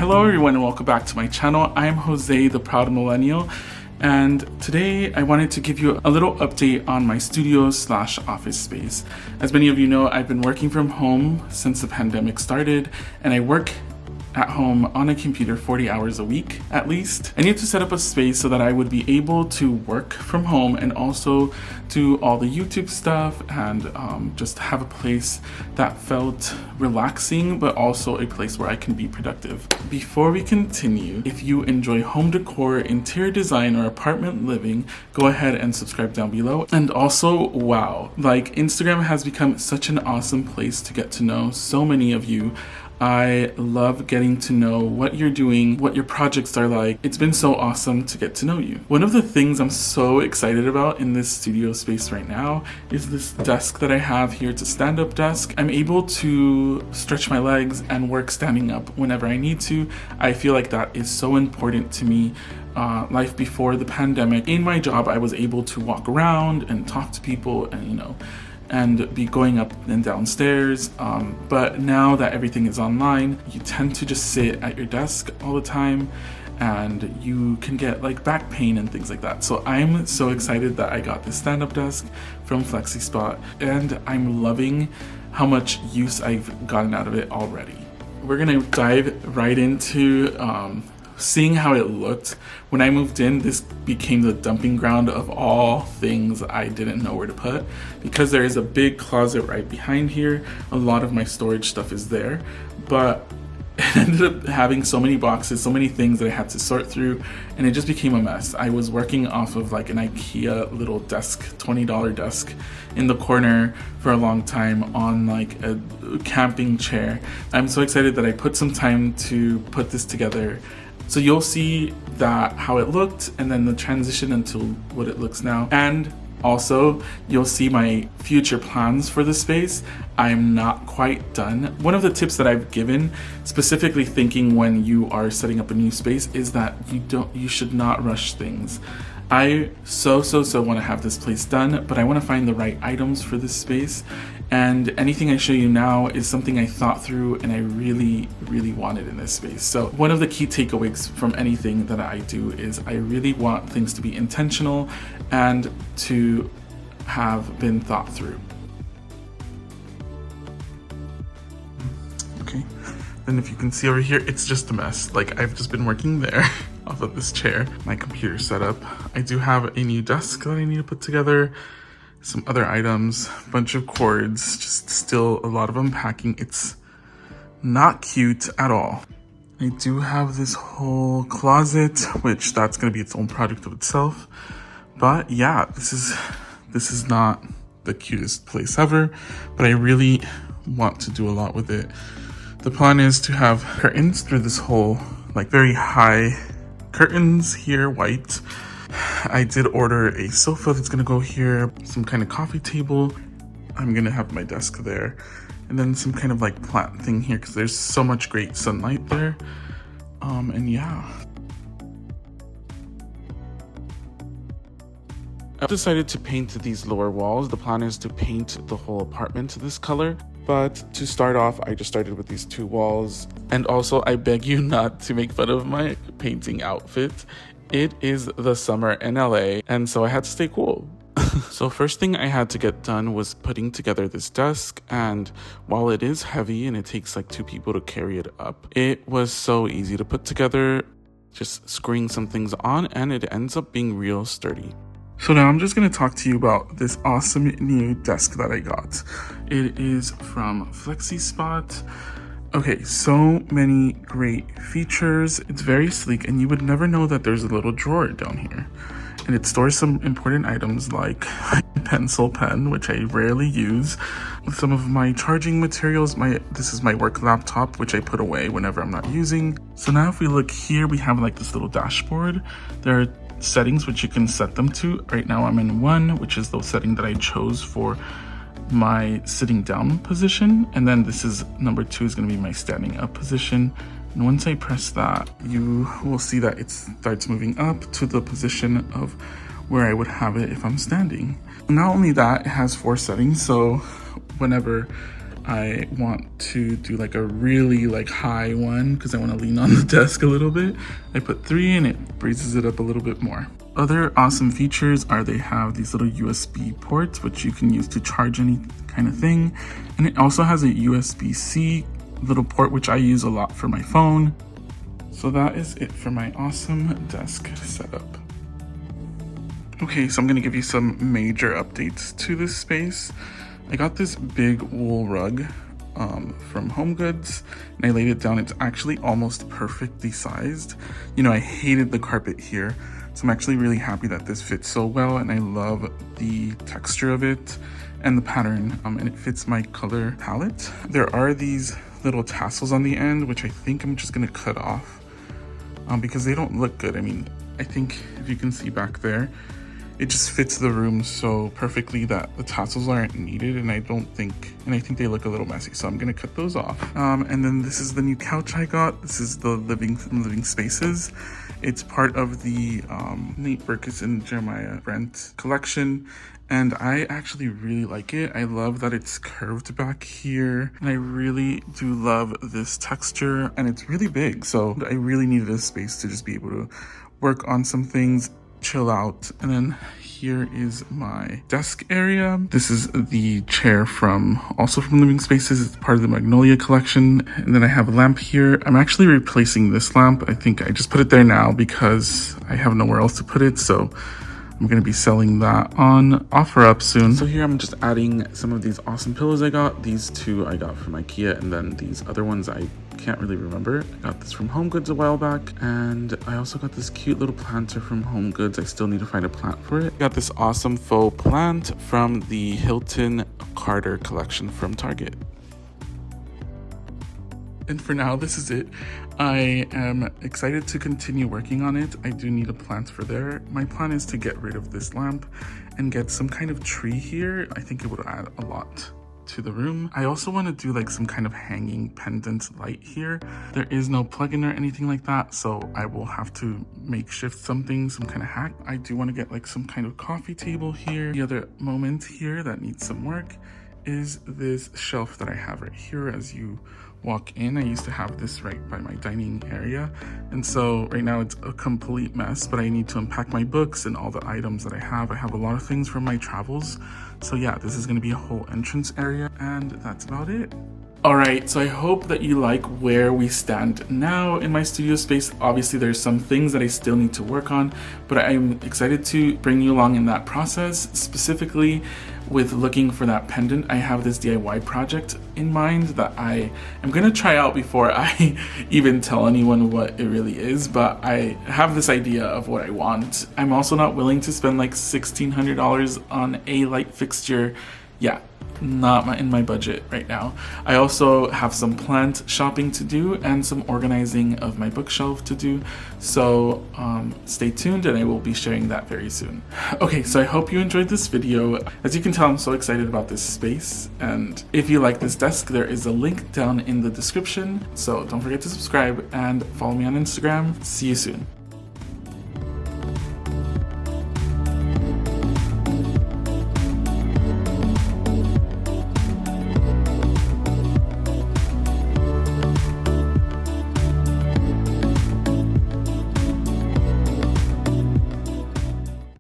Hello everyone and welcome back to my channel. I am Jose, the Proud Millennial, and today I wanted to give you a little update on my studio slash office space. As many of you know, I've been working from home since the pandemic started, and I work at home on a computer 40 hours a week at least. I needed to set up a space so that I would be able to work from home and also do all the YouTube stuff and just have a place that felt relaxing but also a place where I can be productive. Before we continue, if you enjoy home decor, interior design, or apartment living, go ahead and subscribe down below. And also, wow, like Instagram has become such an awesome place to get to know so many of you. I love getting to know what you're doing, what your projects are like. It's been so awesome to get to know you. One of the things I'm so excited about in this studio space right now is this desk that I have here. It's a stand-up desk. I'm able to stretch my legs and work standing up whenever I need to. I feel like that is so important to me. Life before the pandemic, in my job, I was able to walk around and talk to people and be going up and downstairs, but now that everything is online, you tend to just sit at your desk all the time and you can get like back pain and things like that. So I'm so excited that I got this stand-up desk from Flexispot, and I'm loving how much use I've gotten out of it already. We're gonna dive right into seeing how it looked. When I moved in, this became the dumping ground of all things I didn't know where to put. Because there is a big closet right behind here, a lot of my storage stuff is there, but it ended up having so many boxes, so many things that I had to sort through, and it just became a mess. I was working off of like an IKEA little desk, $20 desk in the corner for a long time on like a camping chair. I'm so excited that I put some time to put this together. So you'll see that how it looked and then the transition into what it looks now. And also you'll see my future plans for the space. I'm not quite done. One of the tips that I've given, specifically thinking when you are setting up a new space, is that you should not rush things. I so want to have this place done, but I want to find the right items for this space. And anything I show you now is something I thought through and I really wanted in this space. So one of the key takeaways from anything that I do is I really want things to be intentional and to have been thought through. Okay, and if you can see over here, it's just a mess. Like, I've just been working there off of this chair, my computer setup. I do have a new desk that I need to put together, some other items, a bunch of cords, just still a lot of unpacking. It's not cute at all. I do have this whole closet, which that's gonna be its own project of itself. But yeah, this is not the cutest place ever, but I really want to do a lot with it. The plan is to have curtains through this whole, like, very high curtains here, white. I did order a sofa that's gonna go here, some kind of coffee table. I'm gonna have my desk there, and then some kind of like plant thing here because there's so much great sunlight there. And yeah. I've decided to paint these lower walls. The plan is to paint the whole apartment this color. But to start off, I just started with these two walls. And also, I beg you not to make fun of my painting outfit. It is the summer in LA, and so I had to stay cool. So first thing I had to get done was putting together this desk, and while it is heavy and it takes like 2 people to carry it up, it was so easy to put together, just screwing some things on, and it ends up being real sturdy. So now I'm just going to talk to you about this awesome new desk that I got. It is from Flexispot. Okay, so many great features. It's very sleek, and you would never know that there's a little drawer down here. And it stores some important items like my pencil pen, which I rarely use, some of my charging materials. This is my work laptop, which I put away whenever I'm not using. So now if we look here, we have like this little dashboard. There are settings which you can set them to. Right now I'm in 1, which is the setting that I chose for my sitting down position, and then this is number 2 is going to be my standing up position. And once I press that, you will see that it starts moving up to the position of where I would have it if I'm standing. Not only that, it has 4 settings, so whenever I want to do like a really like high one because I want to lean on the desk a little bit. I put 3 and it raises it up a little bit more. Other awesome features are they have these little USB ports which you can use to charge any kind of thing, and it also has a USB-C little port which I use a lot for my phone. So that is it for my awesome desk setup. Okay, so I'm gonna give you some major updates to this space. I got this big wool rug from HomeGoods and I laid it down. It's actually almost perfectly sized. You know, I hated the carpet here, so I'm actually really happy that this fits so well, and I love the texture of it and the pattern, and it fits my color palette. There are these little tassels on the end, which I think I'm just gonna cut off because they don't look good. I mean, I think if you can see back there, it just fits the room so perfectly that the tassels aren't needed, and I think they look a little messy, so I'm gonna cut those off. And then this is the new couch I got. This is the living spaces. It's part of the Nate Berkus and Jeremiah Brent collection, and I actually really like it. I love that it's curved back here, and I really do love this texture, and it's really big, so I really needed a space to just be able to work on some things, chill out. And then here is my desk area. This is the chair also from Living Spaces. It's part of the Magnolia collection. And then I have a lamp here. I'm actually replacing this lamp. I think I just put it there now because I have nowhere else to put it, so I'm going to be selling that on OfferUp soon. So here I'm just adding some of these awesome pillows I got. These 2 I got from IKEA, and then these other ones I can't really remember. I got this from HomeGoods a while back, and I also got this cute little planter from HomeGoods. I still need to find a plant for it. Got this awesome faux plant from the Hilton Carter collection from Target. And for now, this is it. I am excited to continue working on it. I do need a plant for there. My plan is to get rid of this lamp and get some kind of tree here. I think it would add a lot to the room. I also want to do like some kind of hanging pendant light here. There is no plug-in or anything like that, so I will have to makeshift something, some kind of hack. I do want to get like some kind of coffee table here. The other moment here that needs some work is this shelf that I have right here. As you walk in, I used to have this right by my dining area, and so right now it's a complete mess, but I need to unpack my books and all the items that I have. I have a lot of things from my travels, so yeah, this is going to be a whole entrance area, and that's about it. Alright, so I hope that you like where we stand now in my studio space. Obviously there's some things that I still need to work on, but I'm excited to bring you along in that process. Specifically with looking for that pendant, I have this DIY project in mind that I am going to try out before I even tell anyone what it really is, but I have this idea of what I want. I'm also not willing to spend like $1,600 on a light fixture. Yeah, not in my budget right now. I also have some plant shopping to do and some organizing of my bookshelf to do, so stay tuned and I will be sharing that very soon. Okay, so I hope you enjoyed this video. As you can tell, I'm so excited about this space, and if you like this desk, there is a link down in the description, so don't forget to subscribe and follow me on Instagram. See you soon.